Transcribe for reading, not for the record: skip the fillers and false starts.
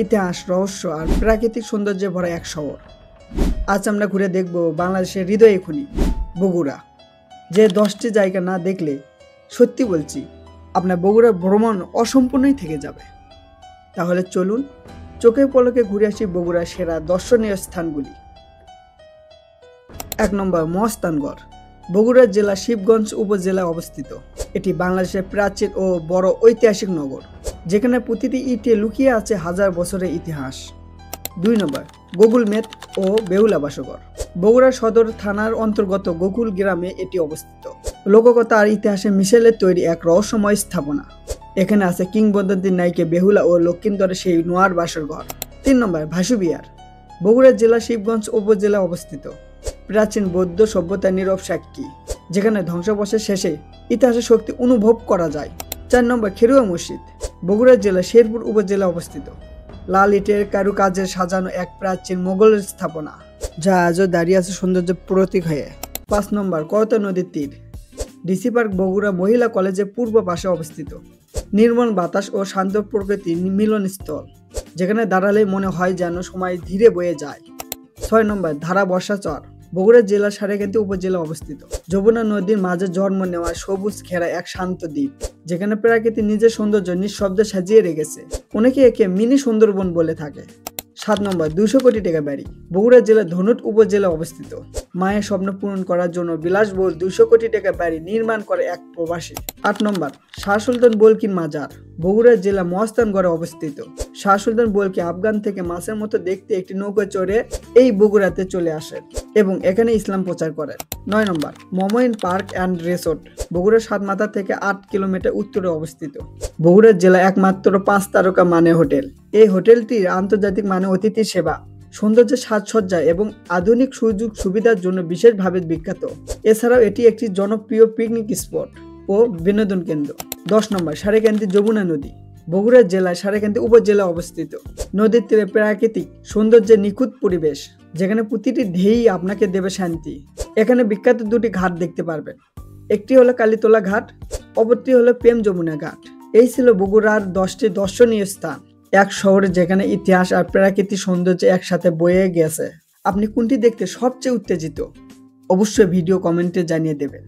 ইতিহাস, রহস্য আর প্রাকৃতিক সৌন্দর্যে ভরা এক শহর। আজ আমরা ঘুরে দেখব বাংলাদেশের হৃদয় খনি বগুড়া, যে 10টি জায়গা না দেখলে সত্যি বলছি আপনার বগুড়া ভ্রমণ অসম্পূর্ণই থেকে যাবে। তাহলে চলুন চোখের পলকে ঘুরে আসি বগুড়ার সেরা দর্শনীয় স্থানগুলি। 1 নম্বর, মহাস্থানগড়। বগুড়া জেলা শিবগঞ্জ উপজেলায় অবস্থিত। এটি বাংলাদেশের প্রাচীন ও বড় ঐতিহাসিক নগর, যেখানে প্রতিটি ইটে লুকিয়ে আছে হাজার বছরের ইতিহাস। 2 নম্বর, গোকুলমেট ও বেহুলা বাসগর। বগুড়া সদর থানার অন্তর্গত গোকুল গ্রামে এটি অবস্থিত। লোককথা আর ইতিহাসে মিশেলে তৈরি এক রহস্যময় স্থাপনা। এখানে আছে কিংবদন্তির নায়িকা বেহুলা ও লক্ষিন্দরের সেই নোয়ার বাসরঘর। 3 নম্বর, ভাসুবিহার। বগুড়া জেলা শিবগঞ্জ উপজেলা অবস্থিত। প্রাচীন বৌদ্ধ সভ্যতার নীরব সাক্ষী, যেখানে ধ্বংসাবশেষ শেষে ইতিহাসের শক্তি অনুভব করা যায়। 4 নম্বর, খেরুয়া মসজিদ। বগুড়া জেলা শেরপুর উপজেলা অবস্থিত। লাল ইটের কারুকাজে সাজানো এক প্রাচীন মোগলের স্থাপনা, যা আজও দাঁড়িয়ে আছে সৌন্দর্যের প্রতীক হয়ে। 5 নম্বর, করতোয়া নদীর তীর। ডিসি পার্ক বগুড়া মহিলা কলেজের পূর্ব পাশে অবস্থিত। নির্মল বাতাস ও শান্ত প্রকৃতির মিলনস্থল, যেখানে দাঁড়ালে মনে হয় যেন সময় ধীরে বয়ে যায়। 6 নম্বর, ধারা বর্ষাচর। বগুড়া জেলার সারেকান্দি উপজেলা অবস্থিত। যমুনা নদীর মাঝে জন্ম নেওয়া সবুজ ঘেরা এক শান্ত দ্বীপ, যেখানে প্রকৃতি নিজের সৌন্দর্য নিঃশব্দে সাজিয়ে রেখেছে। অনেকে একে মিনি সুন্দরবন বলে থাকে। 7 নম্বর, 200 কোটি টাকা বাড়ি। বগুড়া জেলার ধনুট উপজেলা অবস্থিত। মায়ের স্বপ্ন পূরণ করার জন্য বিলাসবহুল 200 কোটি টাকা বাড়ি নির্মাণ করে এক প্রবাসী। 8 নম্বর, শাহ সুলতান বলকির মাজার। বগুড়া জেলা মহাস্থানগড়ে অবস্থিত। শাহ সুলতান বলকি আফগান থেকে মাছের মতো দেখতে একটি নৌকা চড়ে এই বগুড়াতে চলে আসেন এবং এখানে ইসলাম প্রচার করেন। 9 নম্বর, Momin park and resort. Bogura Satmatha থেকে 8 কিলোমিটার উত্তরে অবস্থিত। বগুড়া জেলা একমাত্র 5 তারকা মানে হোটেল। এই হোটেলটির আন্তর্জাতিক মানে অতিথি সেবা, সৌন্দর্যের সাজসজ্জা এবং আধুনিক সুযোগ সুবিধার জন্য বিশেষভাবে বিখ্যাত। এছাড়াও এটি একটি জনপ্রিয় পিকনিক স্পট ও বিনোদন কেন্দ্র। 10 নম্বর, সারেকান্দি যমুনা নদী। বগুড়া জেলায় সারেকান্দি উপজেলা অবস্থিত। নদীর তীরে প্রাকৃতিক সৌন্দর্যের নিখুঁত পরিবেশ, যেখানে প্রতিটি ঢেই আপনাকে দেবে শান্তি। এখানে বিখ্যাত 2টি ঘাট দেখতে পারবেন। একটি হলো কালীতলা ঘাট, অপরটি হলো প্রেম যমুনা ঘাট। এই ছিল বগুড়ার 10টি দর্শনীয় স্থান, এক শহরে যেখানে ইতিহাস আর প্রাকৃতিক সৌন্দর্য একসাথে বয়ে গেছে। আপনি কোনটি দেখতে সবচেয়ে উত্তেজিত? অবশ্যই ভিডিও কমেন্টে জানিয়ে দেবেন।